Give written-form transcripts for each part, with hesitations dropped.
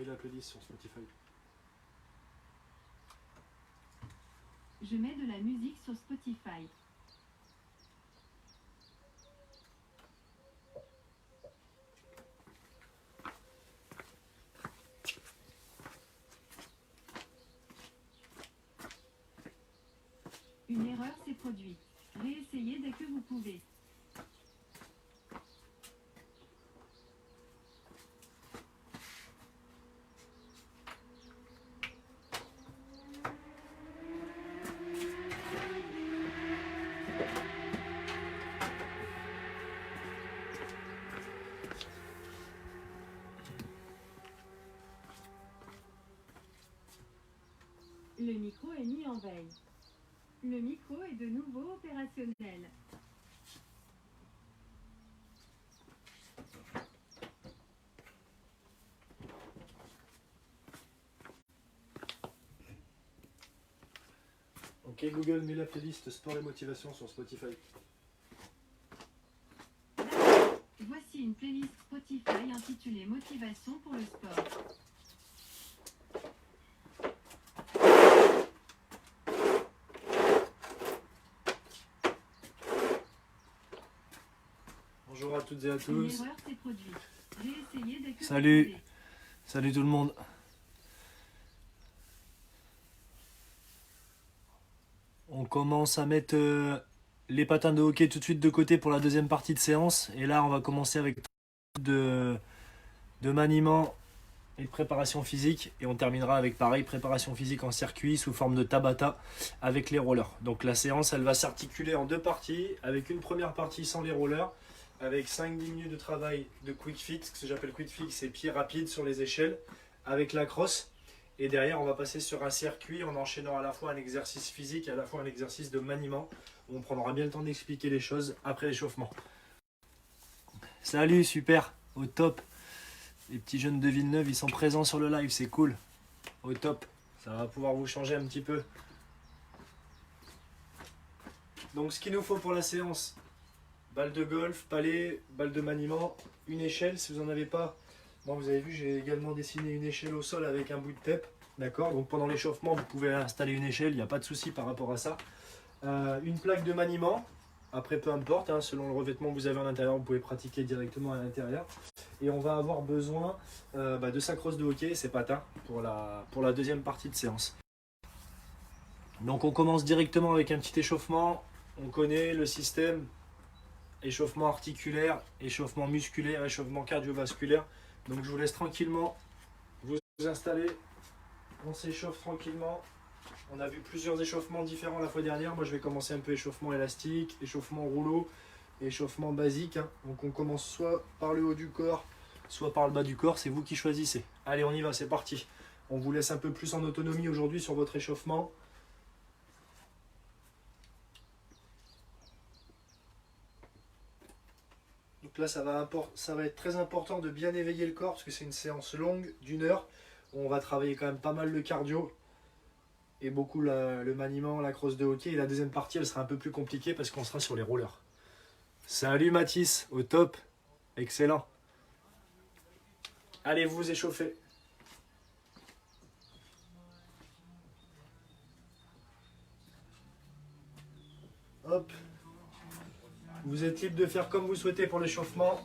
Mets la playlist sur Spotify. Je mets de la musique sur Spotify. Une erreur s'est produite. Réessayez dès que vous pouvez. Le micro est mis en veille. Le micro est de nouveau opérationnel. Ok Google, mets la playlist sport et motivation sur Spotify. Voici une playlist Spotify intitulée Motivation pour le sport. Bonjour à toutes et à Une tous. erreur s'est produite. Réessayez dès que Salut. vous pouvez. Salut tout le monde. On commence à mettre les patins de hockey tout de suite de côté pour la deuxième partie de séance. Et là, on va commencer avec de, de maniement et de préparation physique. Et on terminera avec pareil, préparation physique en circuit sous forme de Tabata avec les rollers. Donc la séance, elle va s'articuler en deux parties. Avec une première partie sans les rollers. Avec 5-10 minutes de travail de quick fit. Ce que j'appelle quick fit, c'est pied rapide sur les échelles. Avec la crosse. Et derrière, on va passer sur un circuit en enchaînant à la fois un exercice physique et à la fois un exercice de maniement. On prendra bien le temps d'expliquer les choses après l'échauffement. Salut, super, au top. Les petits jeunes de Villeneuve, ils sont présents sur le live, c'est cool. Au top, ça va pouvoir vous changer un petit peu. Donc ce qu'il nous faut pour la séance, balle de golf, palais, balle de maniement, une échelle si vous n'en avez pas. Bon, vous avez vu, j'ai également dessiné une échelle au sol avec un bout de tape. D'accord, donc pendant l'échauffement, vous pouvez installer une échelle, il n'y a pas de souci par rapport à ça. Une plaque de maniement, après peu importe, hein, selon le revêtement que vous avez à l'intérieur, vous pouvez pratiquer directement à l'intérieur. Et on va avoir besoin de sa crosse de hockey et ses patins pour la deuxième partie de séance. Donc on commence directement avec un petit échauffement. On connaît le système échauffement articulaire, échauffement musculaire, échauffement cardiovasculaire. Donc je vous laisse tranquillement vous installer. On s'échauffe tranquillement. On a vu plusieurs échauffements différents la fois dernière. Moi je vais commencer un peu échauffement élastique, échauffement rouleau, échauffement basique. Donc on commence soit par le haut du corps, soit par le bas du corps. C'est vous qui choisissez. Allez, on y va, c'est parti. On vous laisse un peu plus en autonomie aujourd'hui sur votre échauffement. Donc là, ça va être très important de bien éveiller le corps parce que c'est une séance longue d'1 heure. On va travailler quand même pas mal le cardio et beaucoup le maniement, la crosse de hockey. Et la deuxième partie, elle sera un peu plus compliquée parce qu'on sera sur les rollers. Salut Mathis, au top, excellent. Allez, vous échauffez. Hop. Vous êtes libre de faire comme vous souhaitez pour l'échauffement.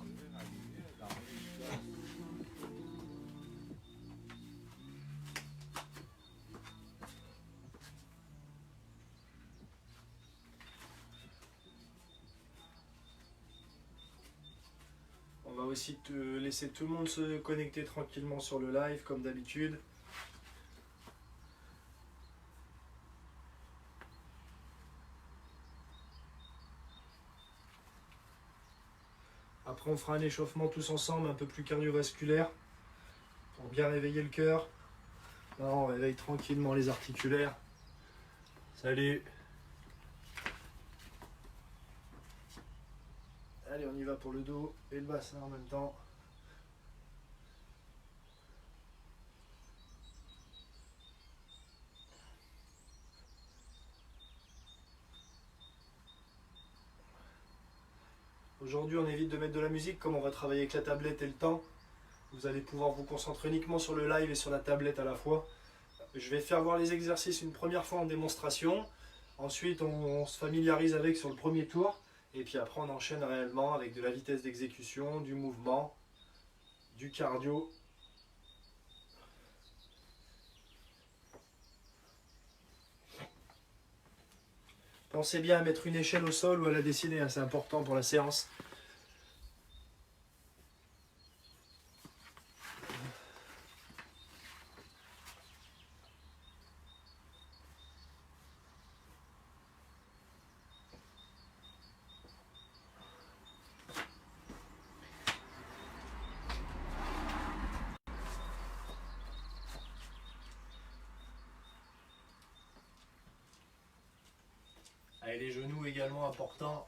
On va aussi laisser tout le monde se connecter tranquillement sur le live comme d'habitude. Après on fera un échauffement tous ensemble un peu plus cardiovasculaire pour bien réveiller le cœur. Là on réveille tranquillement les articulaires. Salut. Allez, on y va pour le dos et le bassin en même temps. Aujourd'hui, on évite de mettre de la musique, comme on va travailler avec la tablette et le temps. Vous allez pouvoir vous concentrer uniquement sur le live et sur la tablette à la fois. Je vais faire voir les exercices une première fois en démonstration. Ensuite, on se familiarise avec sur le premier tour. Et puis après, on enchaîne réellement avec de la vitesse d'exécution, du mouvement, du cardio. Pensez bien à mettre une échelle au sol ou à la dessiner, hein, c'est important pour la séance. Allez, les genoux également importants.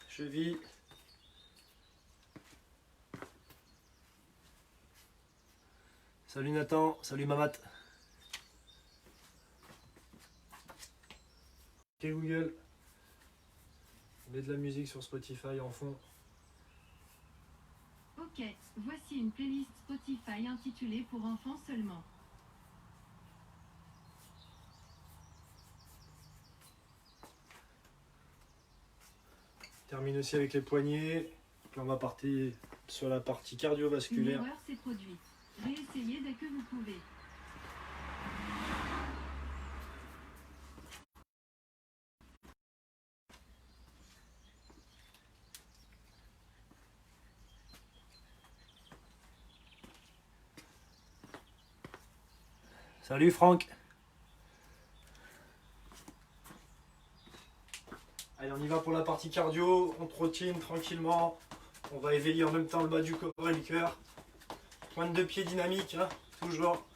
Cheville. Salut Nathan, salut Mamat. Ok Google. Mets de la musique sur Spotify en fond. Ok, voici une playlist Spotify intitulée Pour enfants seulement. Termine aussi avec les poignets. Là, on va partir sur la partie Une cardiovasculaire. erreur s'est produite. Réessayez dès que vous pouvez. Salut Franck. Allez, on y va pour la partie cardio. On trottine tranquillement. On va éveiller en même temps le bas du corps et le cœur. Pointe de pied dynamique, hein, toujours.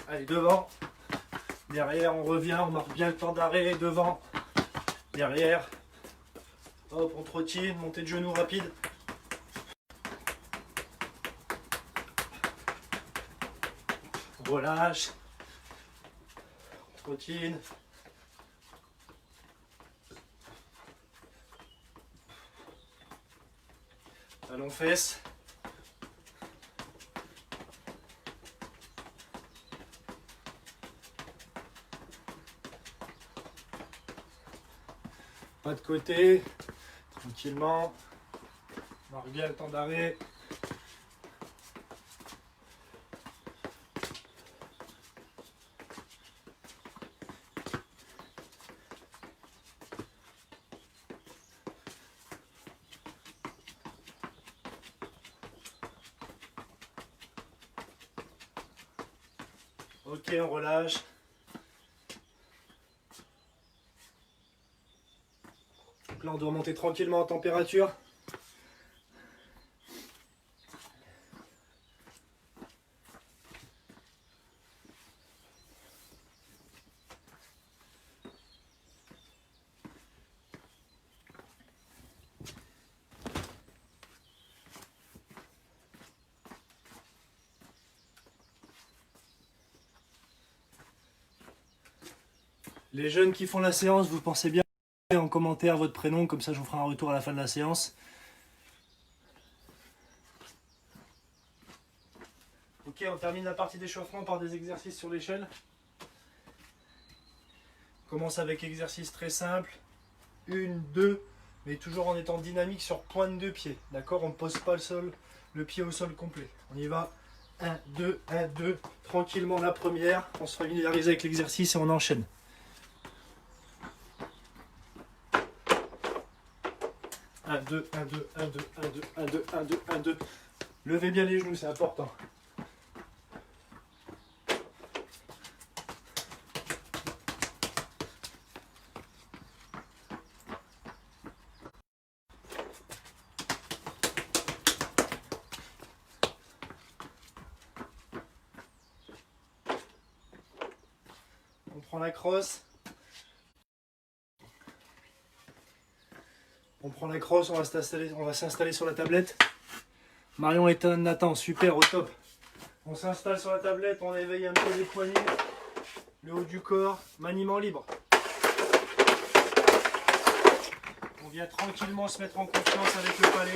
Allez, devant. Derrière, on revient, on marque bien le temps d'arrêt. Devant. Derrière. Hop, on trottine. Montée de genoux rapide. On relâche. On trottine. Talons fesses. Pas de côté. Tranquillement. On marque bien le temps d'arrêt. Ok, on relâche. Donc là, on doit monter tranquillement en température. Les jeunes qui font la séance, vous pensez bien en commentaire votre prénom, comme ça je vous ferai un retour à la fin de la séance. Ok, on termine la partie d'échauffement par des exercices sur l'échelle. On commence avec exercice très simple. 1, 2, mais toujours en étant dynamique sur pointe de pied. D'accord? On ne pose pas le pied au sol complet. On y va. 1, 2, 1, 2. Tranquillement la première. On se familiarise avec l'exercice et on enchaîne. 1, 2, 1, 2, 1, 2, 1, 2, 1, 2, 1, 2, 1, 2. Levez bien les genoux, c'est important. On prend la crosse. On prend prend la crosse, on va s'installer sur la tablette. Marion et Nathan, super, au top. On s'installe sur la tablette, on éveille un peu les poignets, le haut du corps, maniement libre. On vient tranquillement se mettre en confiance avec le palais.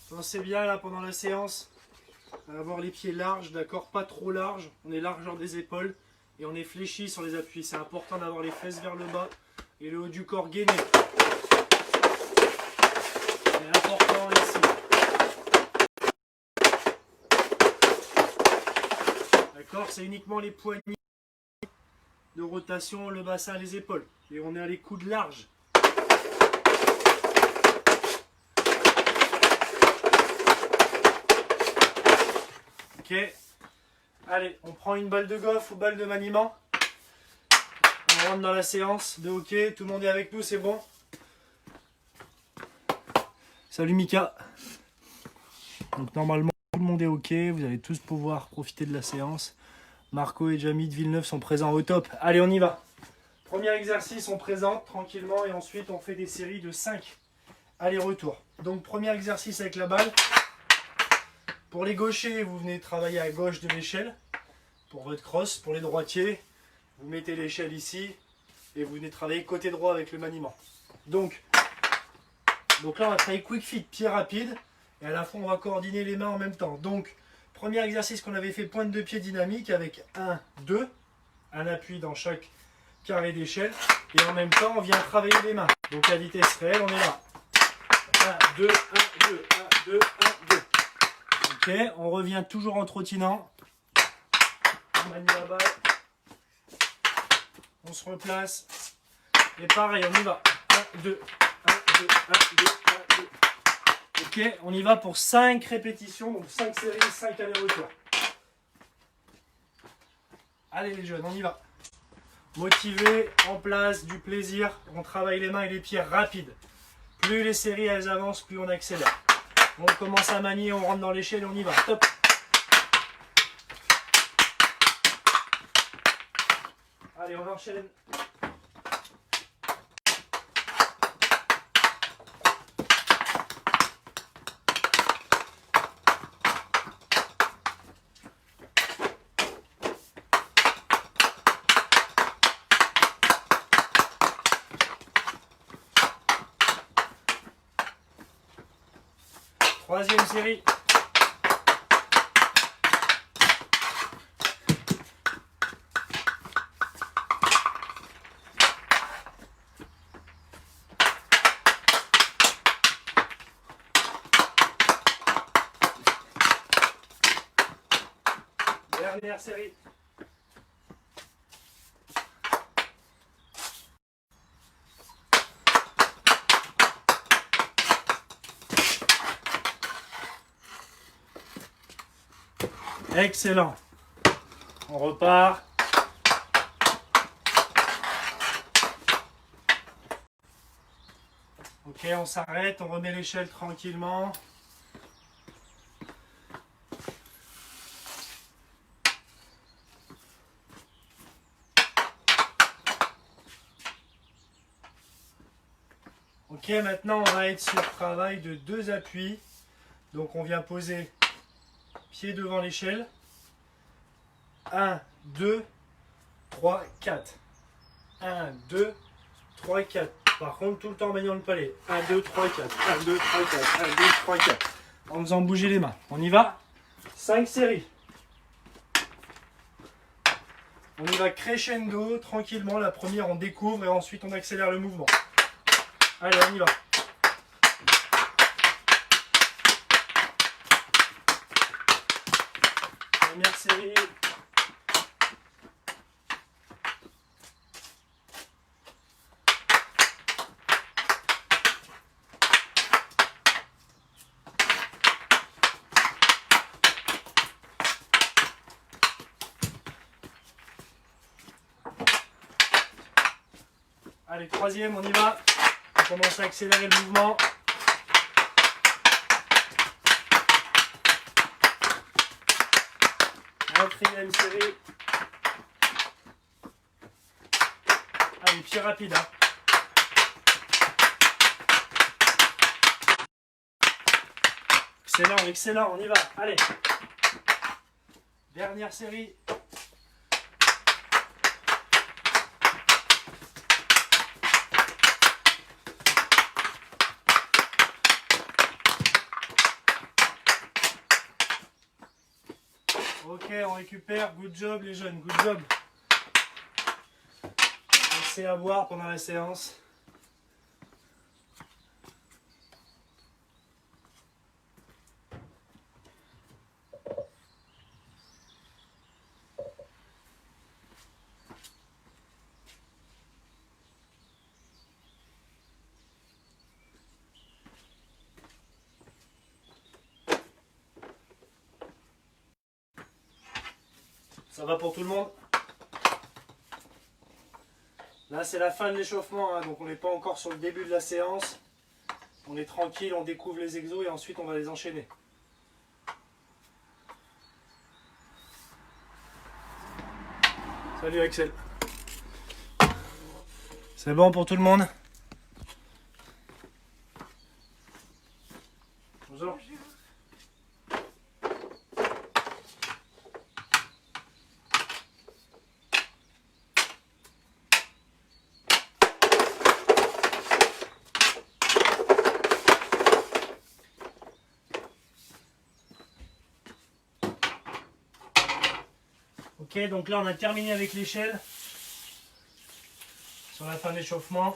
Pensez bien là pendant la séance à avoir les pieds larges, d'accord, pas trop larges, on est largeur des épaules et on est fléchi sur les appuis. C'est important d'avoir les fesses vers le bas et le haut du corps gainé. C'est important ici. D'accord, c'est uniquement les poignets de rotation, le bassin, les épaules. Et on est à les coudes larges. Ok, allez, on prend une balle de golf ou balle de maniement. On rentre dans la séance de hockey, tout le monde est avec nous, c'est bon. Salut Mika. Donc normalement tout le monde est ok, vous allez tous pouvoir profiter de la séance. Marco et Jamie de Villeneuve sont présents au top. Allez, on y va. Premier exercice, on présente tranquillement et ensuite on fait des séries de 5 allers-retours. Donc premier exercice avec la balle. Pour les gauchers, vous venez travailler à gauche de l'échelle pour votre crosse. Pour les droitiers, vous mettez l'échelle ici et vous venez travailler côté droit avec le maniement. Donc là, on va travailler quick fit, pied rapide. Et à la fois, on va coordonner les mains en même temps. Donc, premier exercice qu'on avait fait, pointe de pied dynamique avec 1, 2. Un appui dans chaque carré d'échelle. Et en même temps, on vient travailler les mains. Donc, à vitesse réelle, on est là. 1, 2, 1, 2, 1, 2, 1, 2. Ok, on revient toujours en trottinant. On manie la balle. On se replace. Et pareil, on y va. 1, 2, 1, 2, 1, 2, 1, 2. Ok, on y va pour 5 répétitions. Donc 5 séries, 5 allers-retours. Allez les jeunes, on y va. Motivé, en place, du plaisir. On travaille les mains et les pieds rapides. Plus les séries elles avancent, plus on accélère. On commence à manier, on rentre dans l'échelle et on y va. Top. Allez, on enchaîne. Troisième série. Dernière série. Excellent. On repart. Ok, on s'arrête, on remet l'échelle tranquillement. Ok, maintenant on va être sur le travail de 2 appuis. Donc on vient poser pied devant l'échelle. 1, 2, 3, 4. 1, 2, 3, 4. Par contre, tout le temps en maniant le palais. 1, 2, 3, 4. 1, 2, 3, 4. 1, 2, 3, 4. En faisant bouger les mains. On y va. 5 séries. On y va crescendo, tranquillement. La première, on découvre et ensuite on accélère le mouvement. Allez, on y va. Première série. Allez, troisième, on y va. On commence à accélérer le mouvement. Quatrième série. Allez, pied rapide. Hein. Excellent, excellent, on y va. Allez. Dernière série. Ok, on récupère. Good job les jeunes, good job. Pensez à boire pendant la séance. Ça va pour tout le monde? Là, c'est la fin de l'échauffement, hein, donc on n'est pas encore sur le début de la séance. On est tranquille, on découvre les exos et ensuite on va les enchaîner. Salut Axel. C'est bon pour tout le monde? Bonjour. Ok, donc là on a terminé avec l'échelle sur la fin de l'échauffement.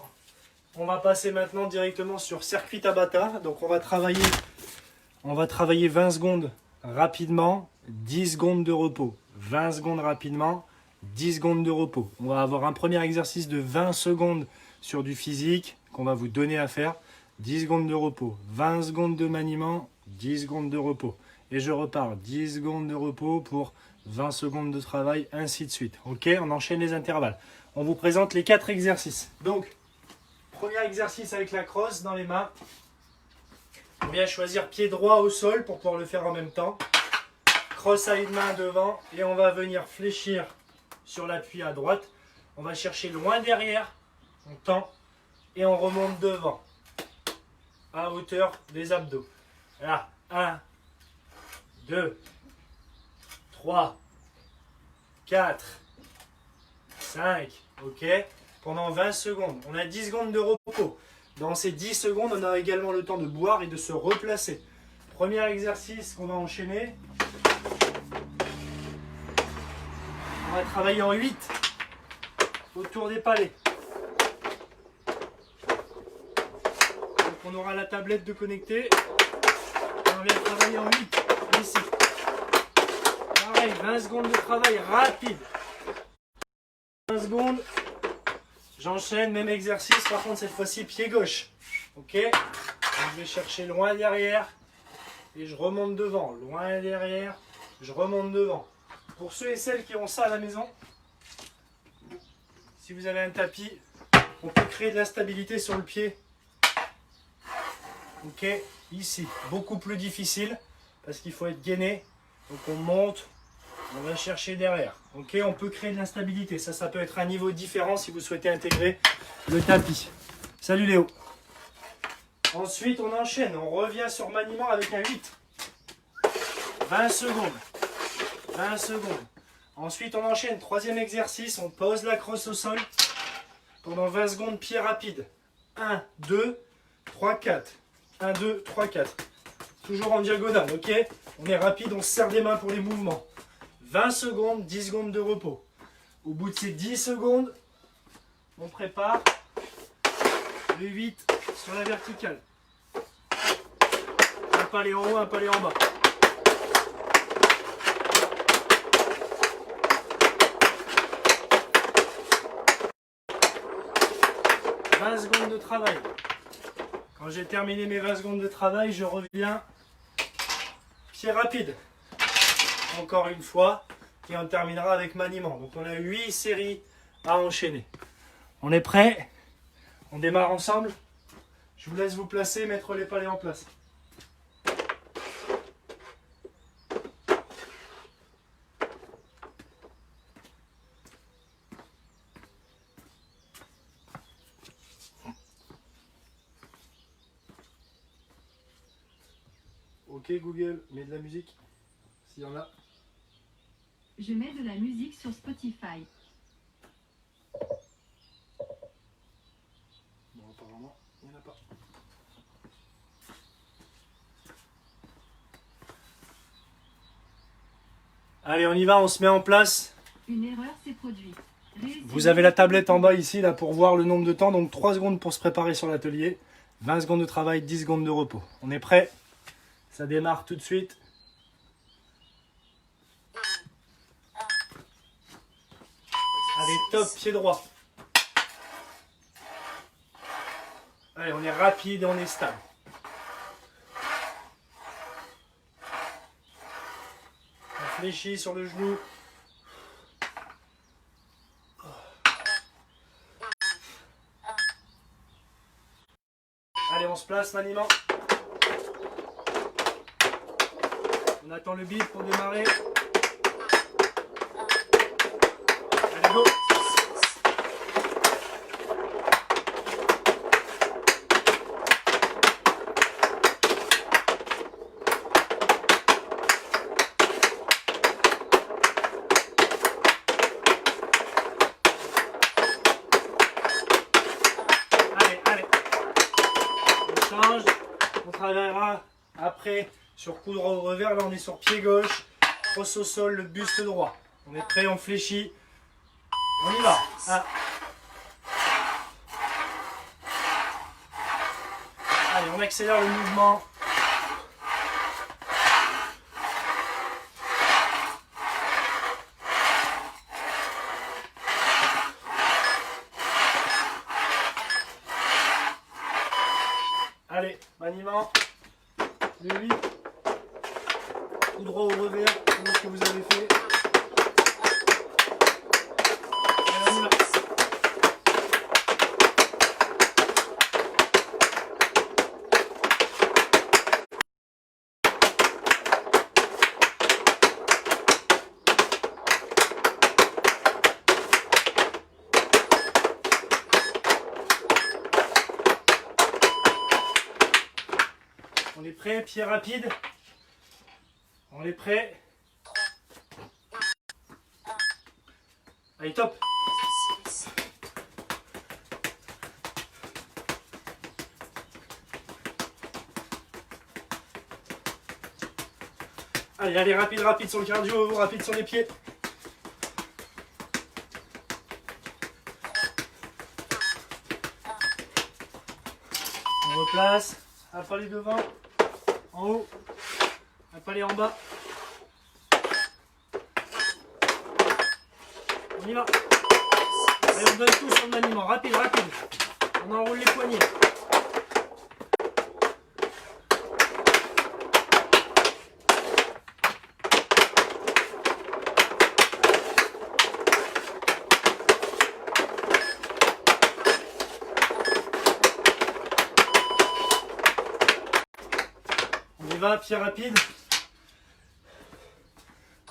On va passer maintenant directement sur circuit Tabata. Donc on va travailler 20 secondes rapidement, 10 secondes de repos. 20 secondes rapidement, 10 secondes de repos. On va avoir un premier exercice de 20 secondes sur du physique qu'on va vous donner à faire. 10 secondes de repos, 20 secondes de maniement, 10 secondes de repos. Et je repars, 10 secondes de repos pour 20 secondes de travail, ainsi de suite. Ok, on enchaîne les intervalles. On vous présente les 4 exercices. Donc, premier exercice avec la crosse dans les mains. On vient choisir pied droit au sol pour pouvoir le faire en même temps. Crosse à une main devant et on va venir fléchir sur l'appui à droite. On va chercher loin derrière, on tend et on remonte devant à hauteur des abdos. Là, 1, 2, 3, 4, 5, ok, pendant 20 secondes. On a 10 secondes de repos. Dans ces 10 secondes, on a également le temps de boire et de se replacer. Premier exercice qu'on va enchaîner. On va travailler en 8 autour des palais. Donc on aura la tablette de connecter. Et on vient travailler en 8 ici. Pareil, 20 secondes de travail rapide. 20 secondes. J'enchaîne, même exercice, par contre cette fois-ci pied gauche. Ok. Donc, je vais chercher loin derrière et je remonte devant. Loin derrière, je remonte devant. Pour ceux et celles qui ont ça à la maison, si vous avez un tapis, on peut créer de la stabilité sur le pied. Ok, ici, beaucoup plus difficile parce qu'il faut être gainé. Donc on monte, on va chercher derrière. Ok, on peut créer de l'instabilité. Ça peut être un niveau différent si vous souhaitez intégrer le tapis. Salut Léo. Ensuite, on enchaîne. On revient sur maniement avec un 8. 20 secondes. 20 secondes. Ensuite, on enchaîne. Troisième exercice. On pose la crosse au sol. Pendant 20 secondes, pied rapide. 1, 2, 3, 4. 1, 2, 3, 4. Toujours en diagonale, ok? On est rapide, on se serre des mains pour les mouvements. 20 secondes, 10 secondes de repos. Au bout de ces 10 secondes, on prépare le 8 sur la verticale. Un palais en haut, un palais en bas. « 20 secondes de travail. Quand j'ai terminé mes 20 secondes de travail, je reviens pied rapide. Encore une fois, et on terminera avec maniement. Donc on a 8 séries à enchaîner. On est prêt? On démarre ensemble. Je vous laisse vous placer, mettre les palets en place. Ok Google, mets de la musique, s'il y en a. Je mets de la musique sur Spotify. Bon, apparemment, il n'y en a pas. Allez, on y va, on se met en place. Une erreur s'est produite. Vous avez la tablette en bas ici là pour voir le nombre de temps. Donc 3 secondes pour se préparer sur l'atelier. 20 secondes de travail, 10 secondes de repos. On est prêt? Ça démarre tout de suite. Allez, top, pied droit. Allez, on est rapide et on est stable. On fléchit sur le genou. Allez, on se place, maniement. On attend le beat pour démarrer. Allez, go! On travaillera après sur coup droit au revers. Là on est sur pied gauche, crosse au sol, le buste droit. On est prêt, on fléchit. On y va. Ah. Allez, on accélère le mouvement. Allez, maniement, le 8, coup droit au revers, c'est ce que vous avez fait. Allez, on y va. On est prêt, pied rapide. On est prêt. Allez, top. Allez, allez, rapide, rapide sur le cardio, rapide sur les pieds. On replace. Un palais devant. En haut, un palais en bas. On y va. Allez, on donne tout sur le maniement. Rapide, rapide. On enroule les poignets. On y va, pied rapide.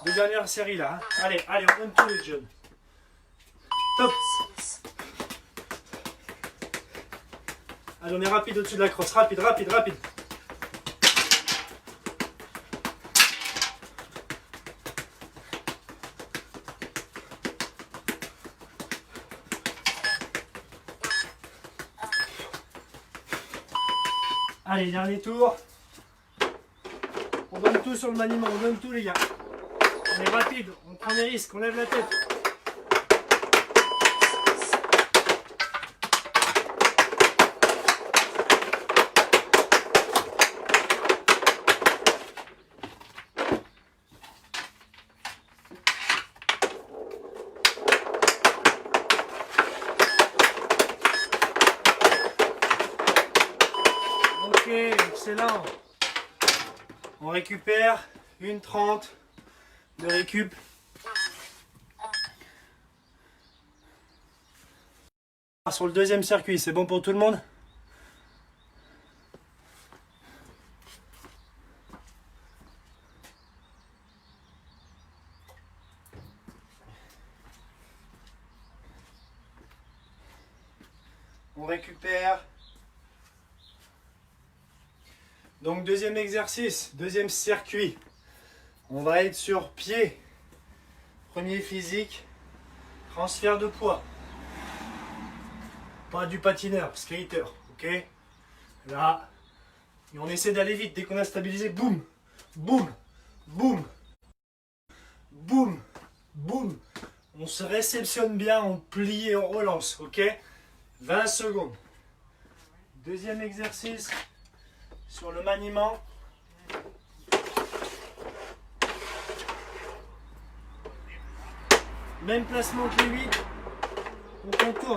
Deux dernières séries là. Hein. Allez, allez, on donne tous les jeunes. Top. Allez, on est rapide au-dessus de la crosse. Rapide, rapide, rapide. Allez, dernier tour. On donne tout sur le maniement, on donne tout les gars. On est rapide, on prend des risques, on lève la tête. Ok, excellent. On récupère une 30 de récup. Sur le deuxième circuit, c'est bon pour tout le monde? On récupère. Donc deuxième exercice, deuxième circuit. On va être sur pied. Premier physique, transfert de poids. Pas du patineur, skater, ok? Là, et on essaie d'aller vite. Dès qu'on a stabilisé, boum, boum, boum, boum, boum. On se réceptionne bien, on plie et on relance, ok? 20 secondes. Deuxième exercice sur le maniement. Même placement que les 8. On contourne.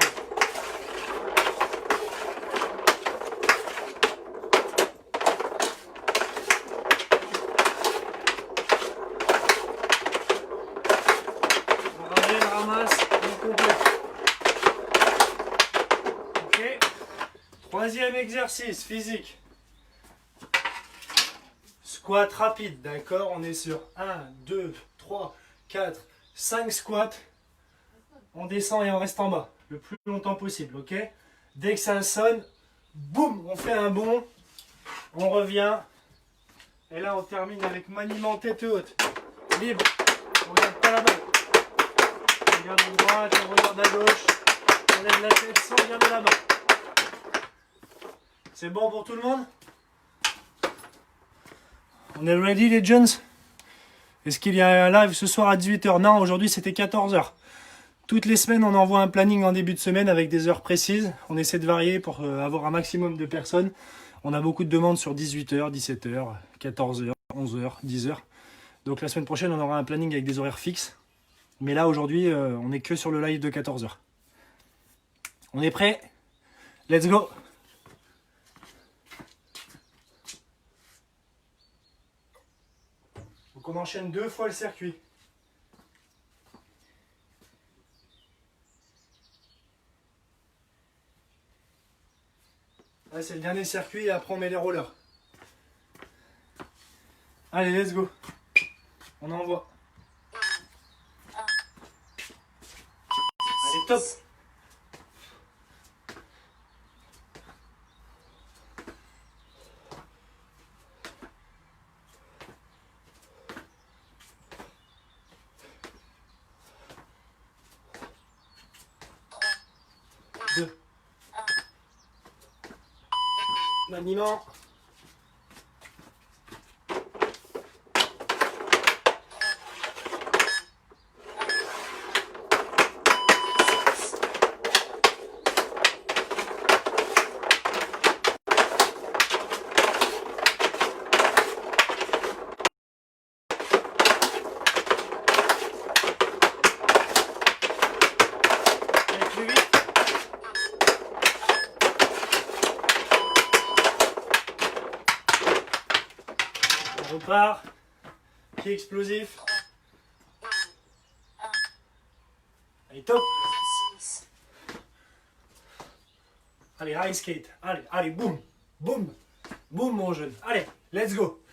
On ramène, ramasse, on complète. Ok. Troisième exercice physique. Squat rapide, d'accord? On est sur 1, 2, 3, 4, 5 squats. On descend et on reste en bas le plus longtemps possible, ok? Dès que ça sonne, boum, on fait un bond, on revient. Et là, on termine avec maniement tête haute. Libre, on regarde pas la balle. On regarde à droite, on regarde à gauche. On lève la tête sans regarder la balle. C'est bon pour tout le monde? On est ready les Jones? Est-ce qu'il y a un live ce soir à 18 h? Non, aujourd'hui c'était 14 h. Toutes les semaines, on envoie un planning en début de semaine avec des heures précises. On essaie de varier pour avoir un maximum de personnes. On a beaucoup de demandes sur 18 h, 17 h, 14 h, 11 h, 10 h. Donc la semaine prochaine, on aura un planning avec des horaires fixes. Mais là, aujourd'hui, on n'est que sur le live de 14 h. On est prêt? Let's go! Donc on enchaîne 2 fois le circuit. Là, c'est le dernier circuit et après on met les rollers. Allez, let's go. On envoie. Allez, top. Deux. Maniement. Allez, plus vite. On repart. Pied explosif. Allez, top. Allez, high skate. Allez, allez, boum, boum, boum, mon jeune. Allez, let's go.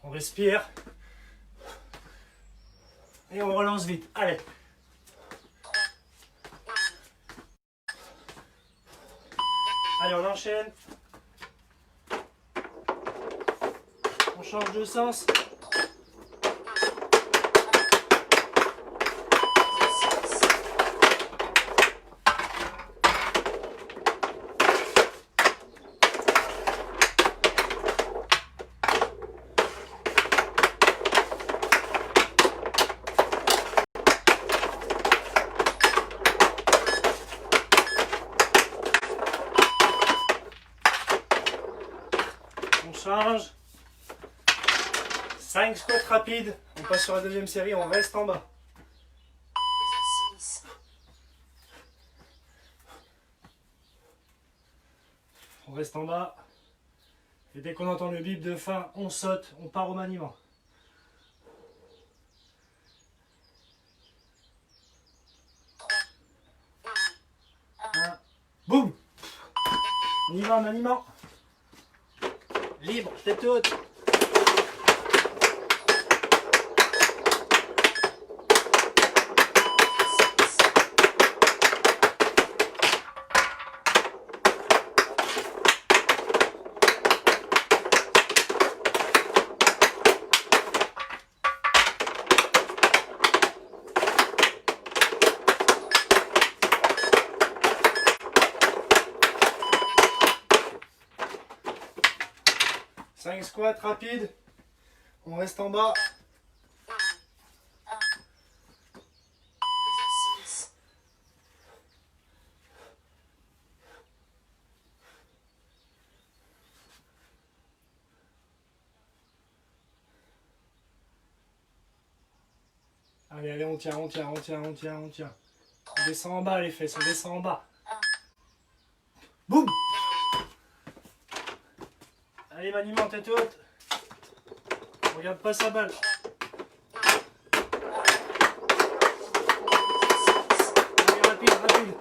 On respire. Et on relance vite. Allez. Allez, on enchaîne. On change de sens. On change. 5 squats rapides. On passe sur la deuxième série. On reste en bas. On reste en bas. Et dès qu'on entend le bip de fin, on saute. On part au maniement. Boum. On y va, maniement. Libre, tête haute. Cinq squats rapides. On reste en bas. Allez, allez, on tient, on tient, on tient, on tient, on tient. On descend en bas les fesses, on descend en bas. Boum. Allez, maniement, tête haute. On regarde pas sa balle. Allez, rapide, rapide.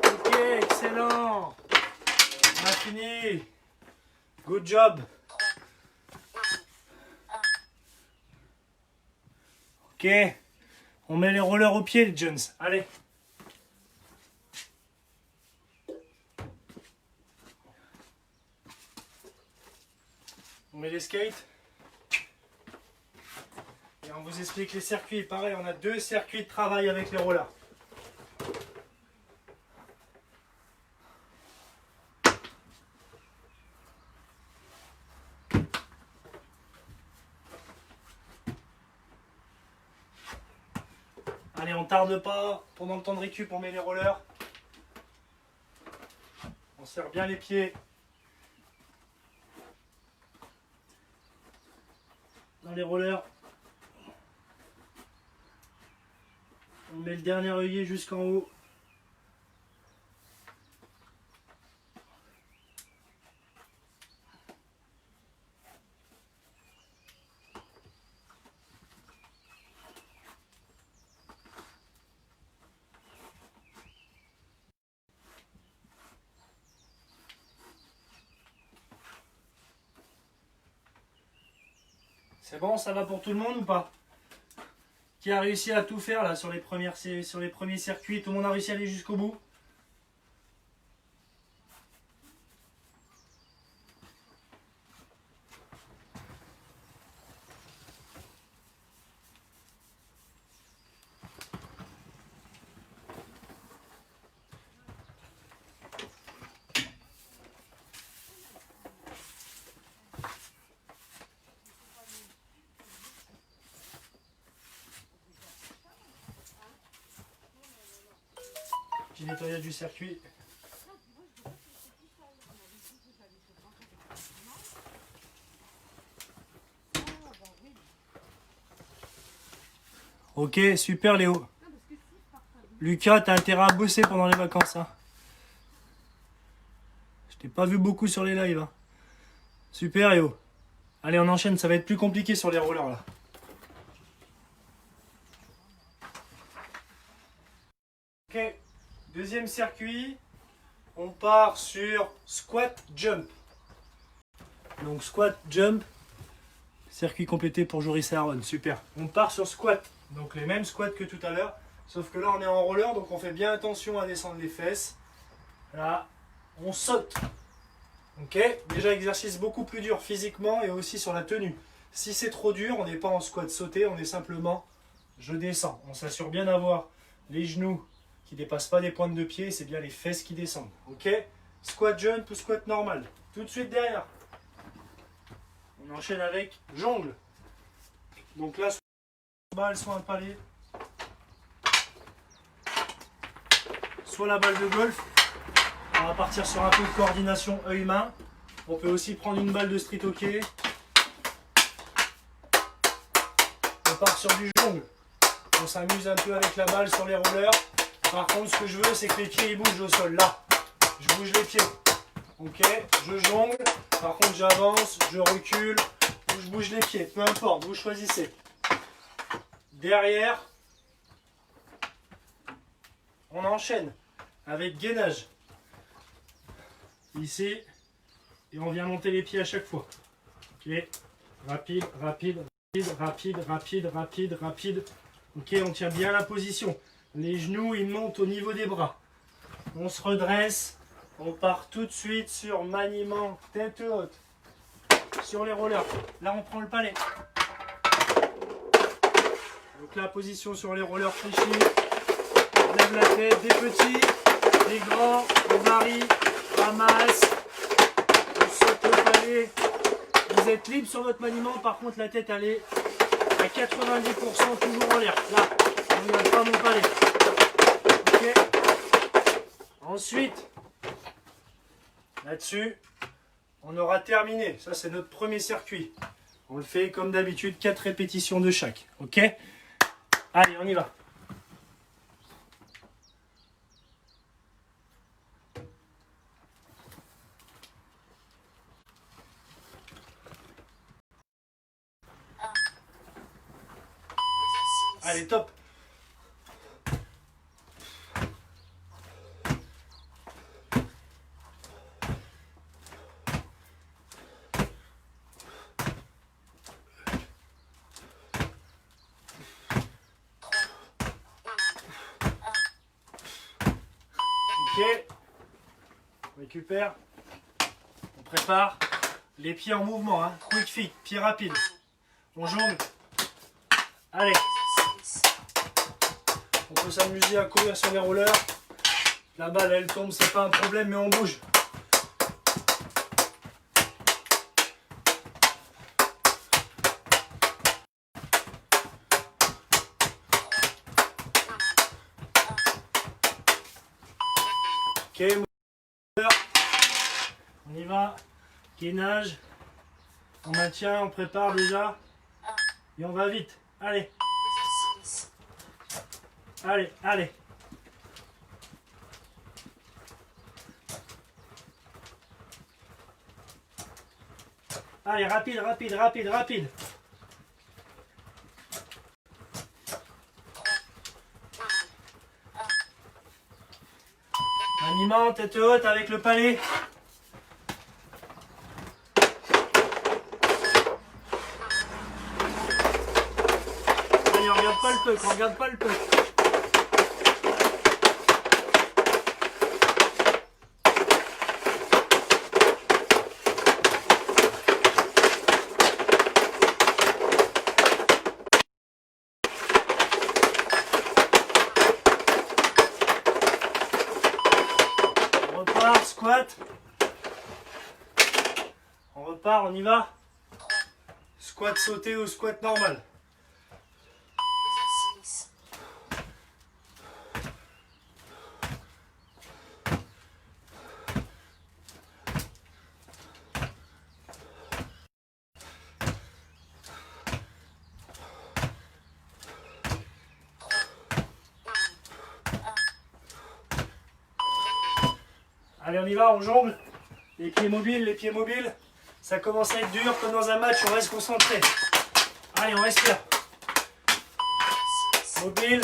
Ok, excellent. On a fini. Good job. Ok. On met les rollers au pied, les Jones. Allez. On met les skates. Et on vous explique les circuits. Pareil, on a deux circuits de travail avec les rollers. Allez, on tarde pas. Pendant le temps de récup, on met les rollers. On serre bien les pieds dans les rollers. On met le dernier œillet jusqu'en haut. C'est bon, ça va pour tout le monde ou pas? Qui a réussi à tout faire là sur les premiers circuits? Tout le monde a réussi à aller jusqu'au bout? Petit nettoyage du circuit. Ok, super Léo. Lucas, t'as intérêt à bosser pendant les vacances. Hein. Je t'ai pas vu beaucoup sur les lives. Hein. Super Léo. Allez, on enchaîne, ça va être plus compliqué sur les rollers là. Ok, deuxième circuit. On part sur squat jump. Donc squat jump. Circuit complété pour Joris et Aaron, super. On part sur squat, donc les mêmes squats que tout à l'heure, sauf que là on est en roller, donc on fait bien attention à descendre les fesses. Là, on saute. Ok, déjà exercice beaucoup plus dur physiquement et aussi sur la tenue. Si c'est trop dur, on n'est pas en squat sauté, on est simplement je descends. On s'assure bien d'avoir les genoux qui ne dépassent pas des pointes de pied, c'est bien les fesses qui descendent. Ok, squat jump ou squat normal. Tout de suite derrière. On enchaîne avec jongle. Donc là, soit une balle, soit un palais. Soit la balle de golf. On va partir sur un peu de coordination œil-main. On peut aussi prendre une balle de street hockey. On part sur du jongle. On s'amuse un peu avec la balle sur les rollers. Par contre, ce que je veux, c'est que les pieds ils bougent au sol. Là, je bouge les pieds. Ok, je jongle. Par contre, j'avance, je recule, ou je bouge les pieds. Peu importe, vous choisissez. Derrière, on enchaîne avec gainage. Ici, et on vient monter les pieds à chaque fois. Ok, rapide, rapide, rapide, rapide, rapide, rapide, rapide. Ok, on tient bien la position. Les genoux, ils montent au niveau des bras. On se redresse. On part tout de suite sur maniement, tête haute. Sur les rollers. Là, on prend le palais. Donc la position sur les rollers fléchis. On lève la tête, des petits, des grands, on varie, ramasse, on saute le palais. Vous êtes libre sur votre maniement, par contre la tête elle est à 90% toujours en l'air. Là, on ne regarde pas mon palais. Ok. Ensuite, là-dessus, on aura terminé. Ça c'est notre premier circuit. On le fait comme d'habitude, 4 répétitions de chaque. Ok. Allez, on y va. Allez, top. Ok. On récupère. On prépare. Les pieds en mouvement, hein. Quick feet, pieds rapides. On jongle. Allez. On peut s'amuser à courir sur les rollers. La balle elle tombe, c'est pas un problème, mais on bouge. Ok, on y va. Gainage. On maintient, on prépare déjà. Et on va vite. Allez. Allez, allez. Allez, rapide, rapide, rapide, rapide. Maniement, tête haute avec le palais. Allez, on regarde pas le puck, on regarde pas le puck. Squat. On repart, on y va. Squat sauté ou squat normal. Allez, on y va, on jongle. Les pieds mobiles, les pieds mobiles. Ça commence à être dur, comme dans un match, on reste concentré. Allez, on respire. Mobile.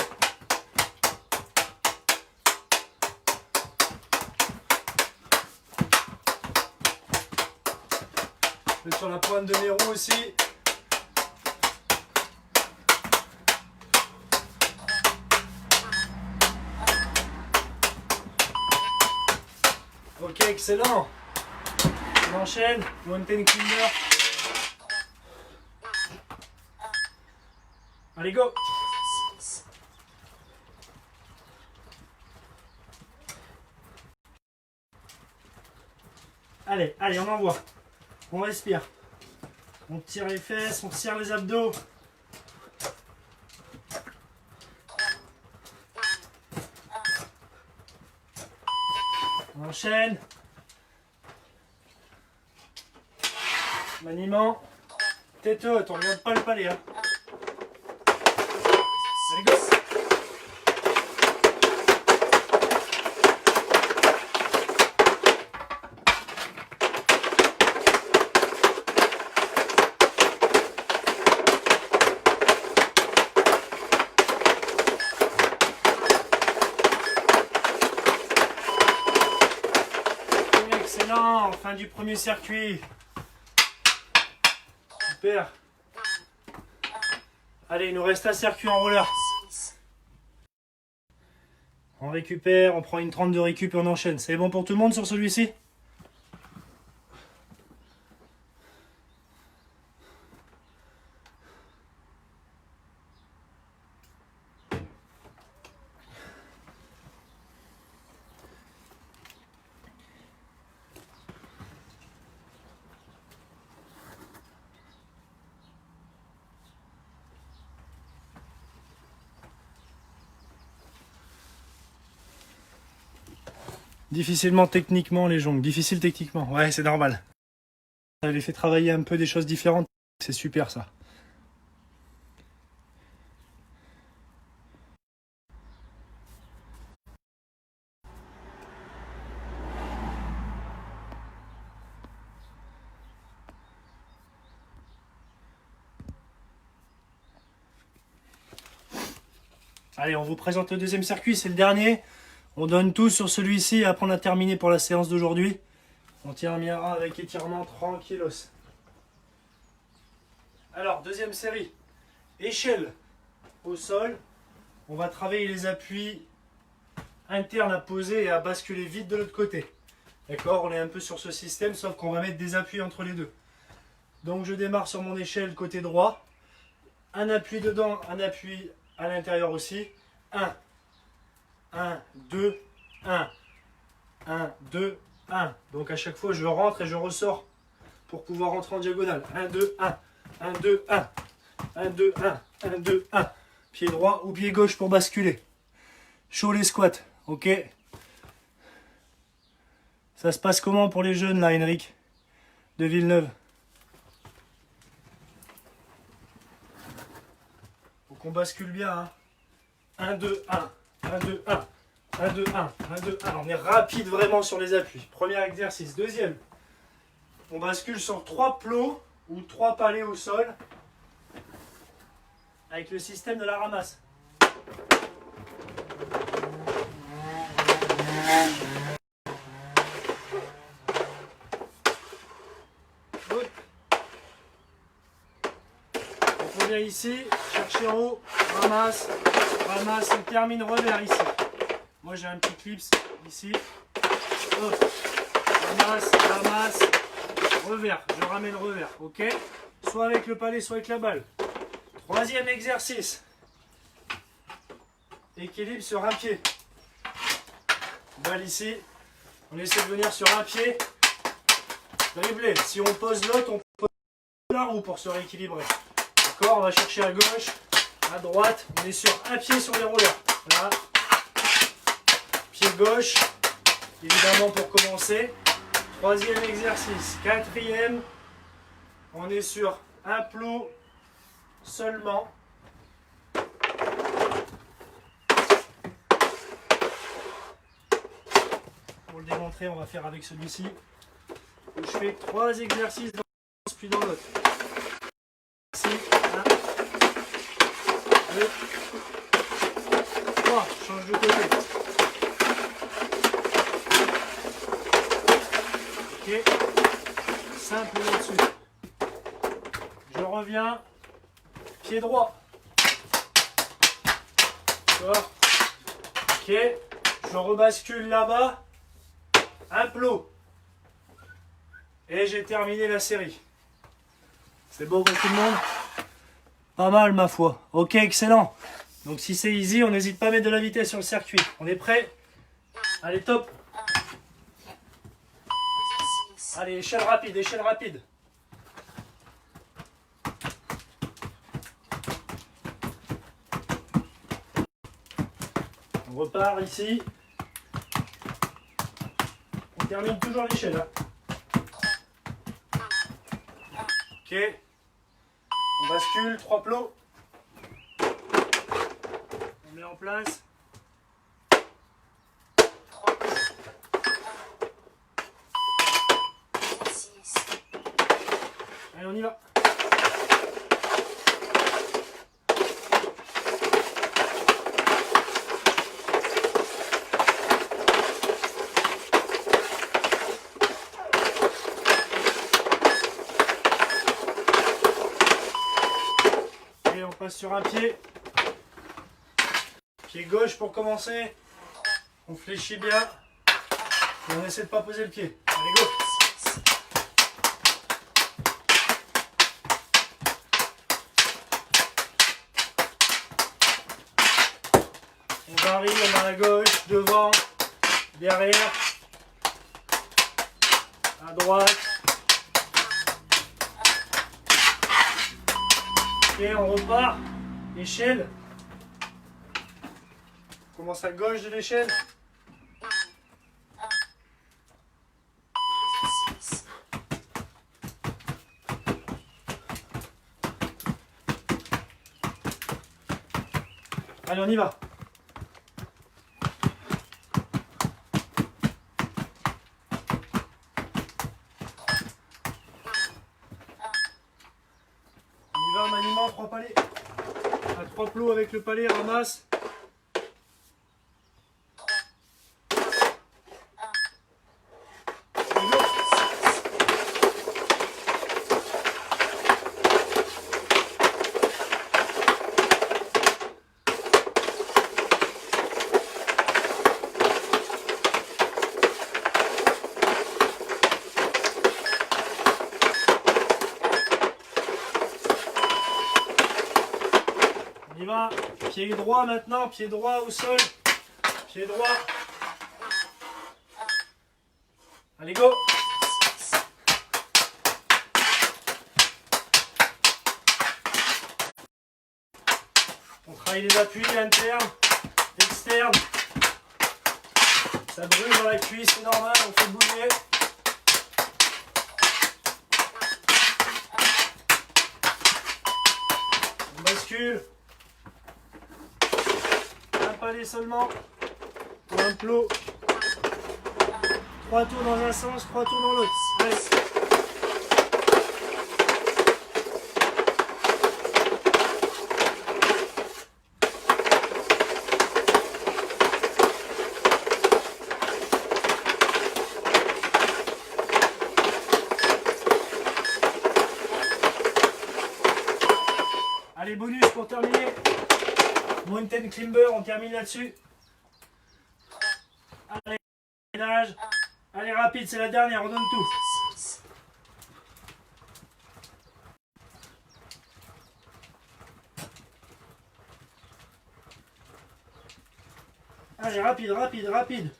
Sur la pointe de mes roues aussi. Ok, excellent. On enchaîne. Mountain climber. Allez, go. Allez, allez, on envoie. On respire. On tire les fesses, on serre les abdos. On enchaîne. Maniement. Tête haute, on ne regarde pas le palais. Hein. Allez, go. Excellent, fin du premier circuit. Super. Allez, il nous reste un circuit en roller. On récupère, on prend une 30 de récup et on enchaîne. C'est bon pour tout le monde sur celui-ci? Difficilement techniquement les jongles, difficile techniquement, ouais c'est normal. Ça les fait travailler un peu des choses différentes, c'est super ça. Allez, on vous présente le deuxième circuit, c'est le dernier. On donne tout sur celui-ci et après on a terminé pour la séance d'aujourd'hui. On terminera avec étirement tranquillos. Alors, deuxième série. Échelle au sol. On va travailler les appuis internes à poser et à basculer vite de l'autre côté. D'accord? On est un peu sur ce système, sauf qu'on va mettre des appuis entre les deux. Donc je démarre sur mon échelle côté droit. Un appui dedans, un appui à l'intérieur aussi. 1, 1, 2, 1, 1, 2, 1. Donc à chaque fois je rentre et je ressors pour pouvoir rentrer en diagonale. 1, 2, 1, 1, 2, 1, 1, 2, 1, 1, 2, 1. Pied droit ou pied gauche pour basculer. Chaud les squats, ok? Ça se passe comment pour les jeunes là, Henrik de Villeneuve? Faut qu'on bascule bien, hein. 1, 2, 1, 1, 2, 1, 1, 2, 1, 1, 2, 1. On est rapide vraiment sur les appuis. Premier exercice. Deuxième, on bascule sur 3 plots ou 3 palets au sol avec le système de la ramasse. Good. On revient ici, chercher en haut, ramasse, ramasse, on termine revers ici. Moi j'ai un petit clips ici. Hop. Ramasse, ramasse, revers. Je ramène revers, ok? Soit avec le palais, soit avec la balle. Troisième exercice. Équilibre sur un pied. Balle ici. On essaie de venir sur un pied. Dribbler. Si on pose l'autre, on pose la roue pour se rééquilibrer. D'accord? On va chercher à gauche, à droite. On est sur un pied sur les rollers. Voilà. Pied gauche. Évidemment pour commencer. Troisième exercice. Quatrième. On est sur un plot seulement. Pour le démontrer, on va faire avec celui-ci. Où je fais 3 exercices dans l'autre, puis dans l'autre. Ici, 1, 2, 3. Change de côté. Ok. Simple là-dessus. Je reviens. Pied droit. D'accord. Ok. Je rebascule là-bas. Un plot. Et j'ai terminé la série. C'est beau pour tout le monde? Pas mal ma foi. Ok, excellent. Donc si c'est easy, on n'hésite pas à mettre de la vitesse sur le circuit. On est prêt? Allez, top. Allez, échelle rapide, échelle rapide. On repart ici. On termine toujours l'échelle. Ok. On bascule, 3 plots. On met en place. Allez, on y va. passe sur un pied. Pied gauche pour commencer. On fléchit bien. Et on essaie de ne pas poser le pied. Allez, go! On varie, on va à gauche, devant, derrière, à droite. Ok, on repart. Échelle. On commence à gauche de l'échelle. Allez, on y va. On y va, maniement, 3 palets. À 3 plots avec le palais, ramasse. On y va, pied droit maintenant, pied droit au sol, pied droit. Allez, go! On travaille les appuis internes, externes. Ça brûle dans la cuisse, c'est normal, on fait bouger. On bascule. Un palais seulement. Pour un plot. 3 tours dans un sens, 3 tours dans l'autre. Allez. Allez, bonus pour terminer. Mountain Climber, on termine là-dessus. Allez, nage. Allez, rapide, c'est la dernière, on donne tout. Allez, rapide, rapide, rapide.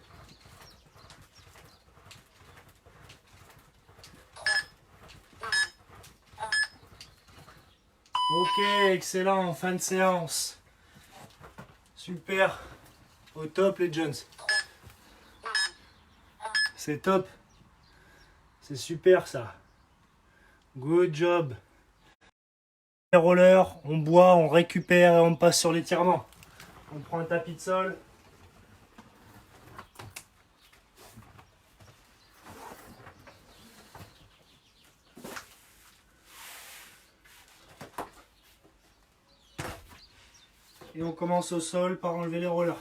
Ok, excellent, fin de séance. Super, au top les Jones. C'est top. C'est super ça. Good job. Les rollers, on boit, on récupère et on passe sur l'étirement. On prend un tapis de sol. Et on commence au sol par enlever les rollers.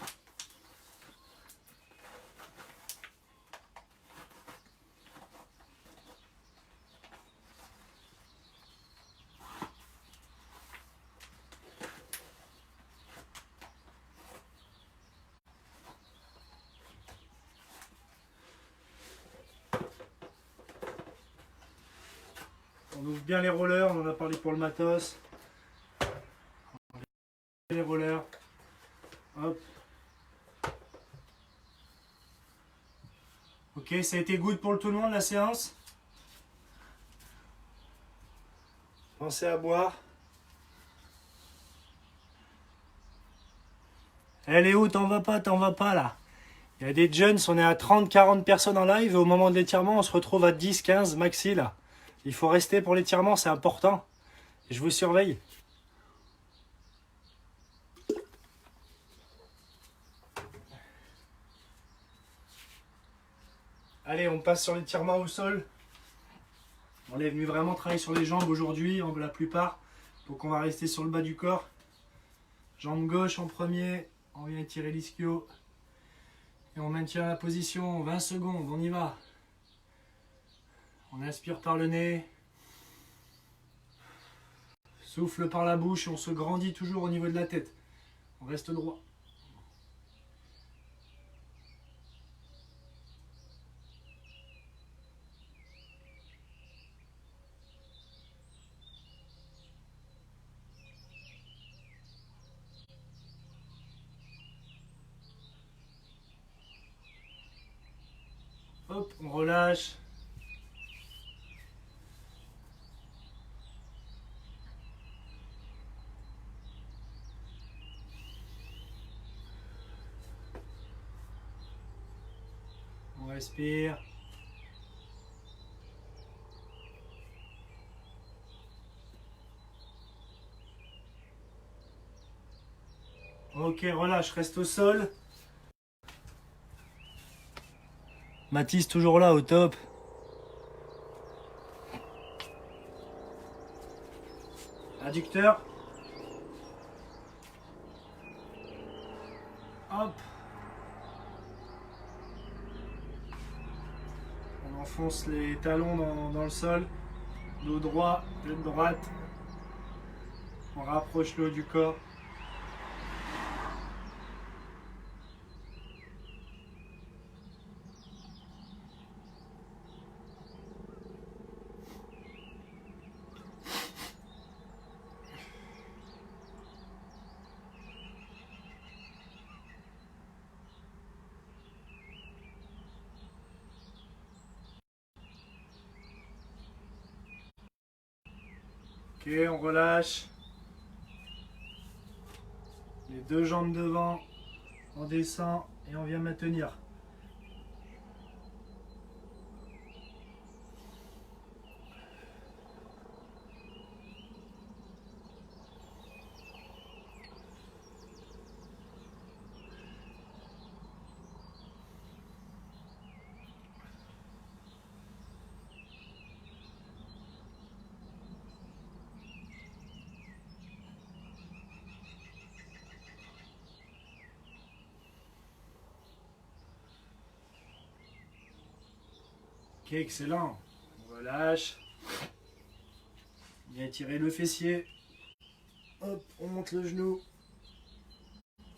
On ouvre bien les rollers, on en a parlé pour le matos. Les rollers. Hop. Ok, ça a été good pour tout le monde la séance. Pensez à boire. Elle est où? T'en vas pas là. Il y a des jeunes, on est à 30-40 personnes en live et au moment de l'étirement, on se retrouve à 10-15 maxi là. Il faut rester pour l'étirement, c'est important. Je vous surveille. Allez, on passe sur l'étirement au sol. On est venu vraiment travailler sur les jambes aujourd'hui, la plupart. Donc on va rester sur le bas du corps. Jambe gauche en premier. On vient étirer l'ischio. Et on maintient la position 20 secondes. On y va. On inspire par le nez. Souffle par la bouche et on se grandit toujours au niveau de la tête. On reste droit. Hop, on relâche. On respire. Ok, relâche, reste au sol. Mathis toujours là, au top. Adducteur. Hop. On enfonce les talons dans le sol. Dos droit, tête droite. On rapproche le haut du corps. Ok, on relâche. Les deux jambes devant. On descend et on vient maintenir. Ok, excellent. On relâche. Bien étirer le fessier. Hop, on monte le genou.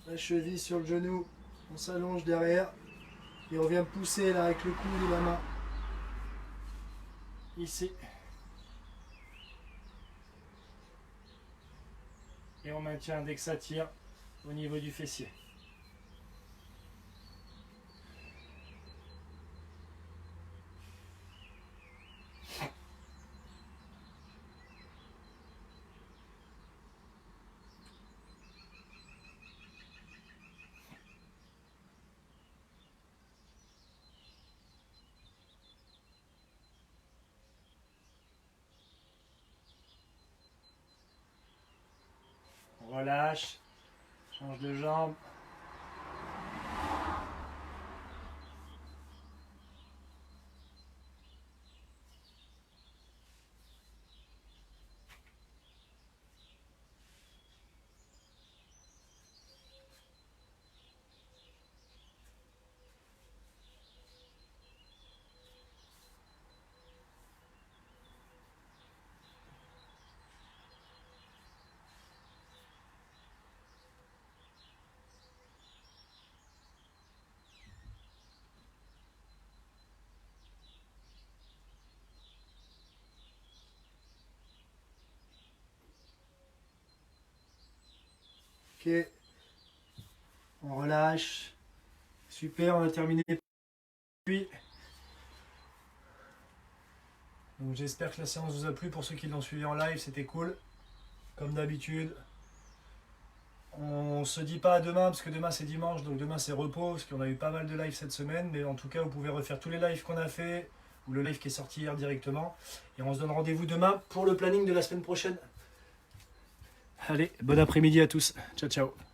La cheville sur le genou. On s'allonge derrière. Et on vient pousser là avec le coude et la main. Ici. Et on maintient dès que ça tire au niveau du fessier. On relâche. Change de jambe. Ok. On relâche. Super, on a terminé. Puis, donc j'espère que la séance vous a plu. Pour ceux qui l'ont suivi en live, c'était cool. Comme d'habitude. On se dit pas à demain parce que demain c'est dimanche, donc demain c'est repos parce qu'on a eu pas mal de lives cette semaine, mais en tout cas vous pouvez refaire tous les lives qu'on a fait ou le live qui est sorti hier directement, et on se donne rendez-vous demain pour le planning de la semaine prochaine. Allez, bon après-midi à tous, ciao ciao.